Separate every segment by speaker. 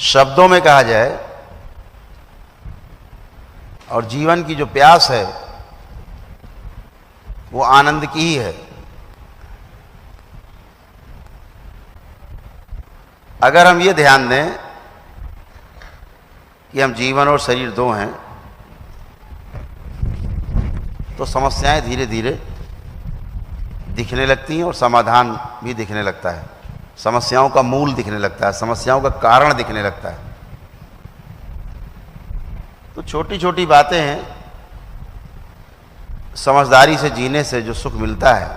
Speaker 1: शब्दों में कहा जाए और जीवन की जो प्यास है वो आनंद की ही है। अगर हम ये ध्यान दें कि हम जीवन और शरीर दो हैं तो समस्याएं धीरे धीरे दिखने लगती हैं और समाधान भी दिखने लगता है। समस्याओं का मूल दिखने लगता है, समस्याओं का कारण दिखने लगता है। तो छोटी छोटी बातें हैं, समझदारी से जीने से जो सुख मिलता है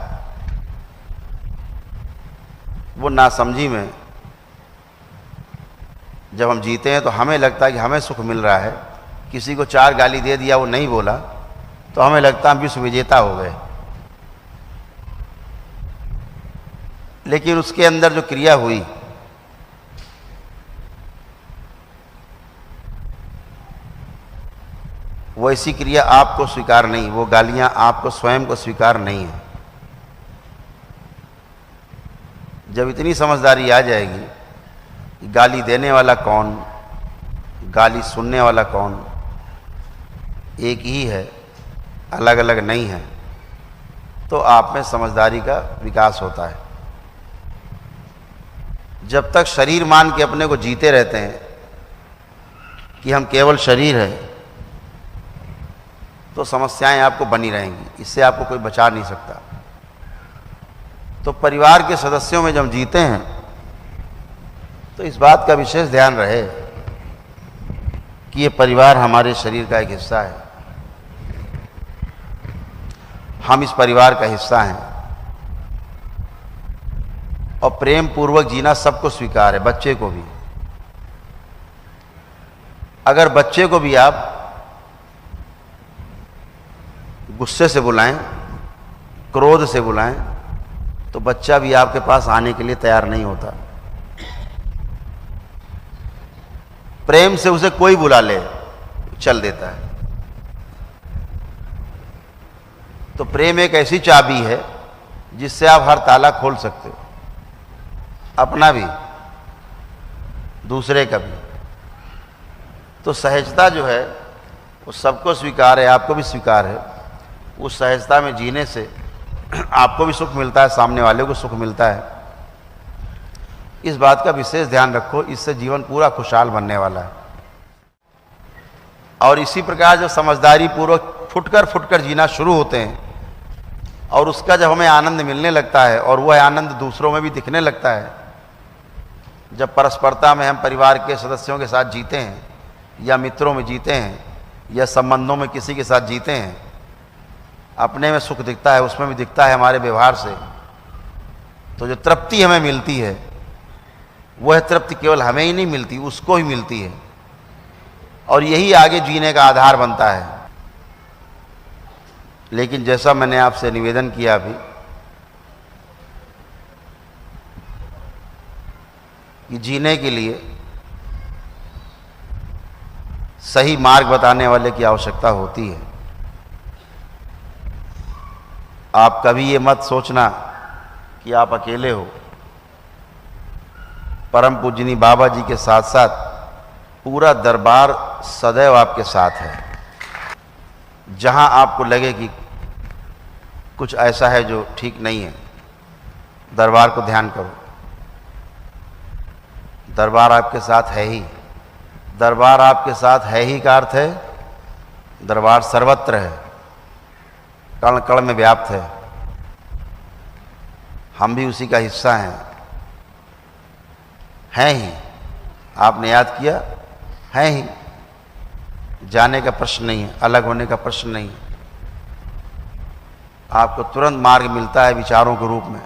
Speaker 1: वो नासमझी में जब हम जीते हैं तो हमें लगता है कि हमें सुख मिल रहा है। किसी को 4 गाली दे दिया, वो नहीं बोला, तो हमें लगता है हम विश्व विजेता हो गए। लेकिन उसके अंदर जो क्रिया हुई वो ऐसी क्रिया आपको स्वीकार नहीं, वो गालियां आपको स्वयं को स्वीकार नहीं है। जब इतनी समझदारी आ जाएगी कि गाली देने वाला कौन, गाली सुनने वाला कौन, एक ही है, अलग अलग नहीं है, तो आप में समझदारी का विकास होता है। जब तक शरीर मान के अपने को जीते रहते हैं कि हम केवल शरीर है, तो समस्याएं आपको बनी रहेंगी, इससे आपको कोई बचा नहीं सकता। तो परिवार के सदस्यों में जब हम जीते हैं तो इस बात का विशेष ध्यान रहे कि ये परिवार हमारे शरीर का एक हिस्सा है, हम इस परिवार का हिस्सा हैं। और प्रेम पूर्वक जीना सबको स्वीकार है, बच्चे को भी। अगर बच्चे को भी आप गुस्से से बुलाएं, क्रोध से बुलाएं, तो बच्चा भी आपके पास आने के लिए तैयार नहीं होता। प्रेम से उसे कोई बुला ले, चल देता है। तो प्रेम एक ऐसी चाबी है जिससे आप हर ताला खोल सकते हो, अपना भी, दूसरे का भी। तो सहजता जो है वो सबको स्वीकार है, आपको भी स्वीकार है। उस सहजता में जीने से आपको भी सुख मिलता है, सामने वाले को सुख मिलता है। इस बात का विशेष ध्यान रखो, इससे जीवन पूरा खुशहाल बनने वाला है। और इसी प्रकार जब समझदारी पूर्वक फुटकर जीना शुरू होते हैं और उसका जब हमें आनंद मिलने लगता है और वह आनंद दूसरों में भी दिखने लगता है, जब परस्परता में हम परिवार के सदस्यों के साथ जीते हैं या मित्रों में जीते हैं या संबंधों में किसी के साथ जीते हैं, अपने में सुख दिखता है, उसमें भी दिखता है हमारे व्यवहार से, तो जो तृप्ति हमें मिलती है वह तृप्ति केवल हमें ही नहीं मिलती, उसको ही मिलती है। और यही आगे जीने का आधार बनता है। लेकिन जैसा मैंने आपसे निवेदन किया अभी कि जीने के लिए सही मार्ग बताने वाले की आवश्यकता होती है। आप कभी ये मत सोचना कि आप अकेले हो। परम पूजनी बाबा जी के साथ साथ पूरा दरबार सदैव आपके साथ है। जहां आपको लगे कि कुछ ऐसा है जो ठीक नहीं है, दरबार को ध्यान करो। दरबार आपके साथ है ही। दरबार आपके साथ है ही का अर्थ है दरबार सर्वत्र है, कण कण में व्याप्त है। हम भी उसी का हिस्सा हैं ही। आपने याद किया, हैं ही। जाने का प्रश्न नहीं है, अलग होने का प्रश्न नहीं है। आपको तुरंत मार्ग मिलता है विचारों के रूप में।